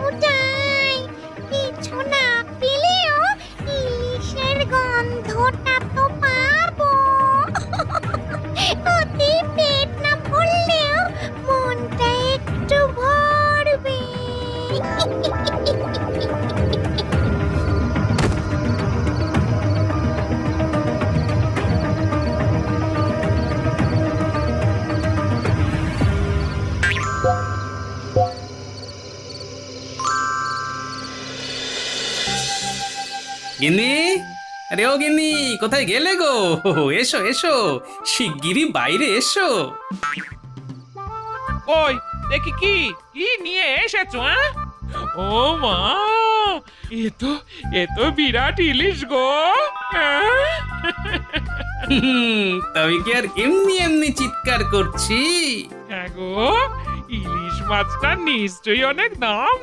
ওটাই, কিছু না পেলেও ইলিশের গন্ধটা তো পাবো। ওতে পেট না ভরলেও মনটা একটু ভরবে। গিন্নি, আরে ও গিন্নি, কোথায় গেলে গো? এসো এসো, শিগগিরই বাইরে এসো। কই দেখি কি কি নিয়ে এসেছো? ও মা, এ তো বিরাট ইলিশ গো। হ্যাঁ? তবে কি আর এমনি এমনি চিৎকার করছি? হ্যাঁ গো, ইলিশ মাছটা নিশ্চয়ই অনেক দাম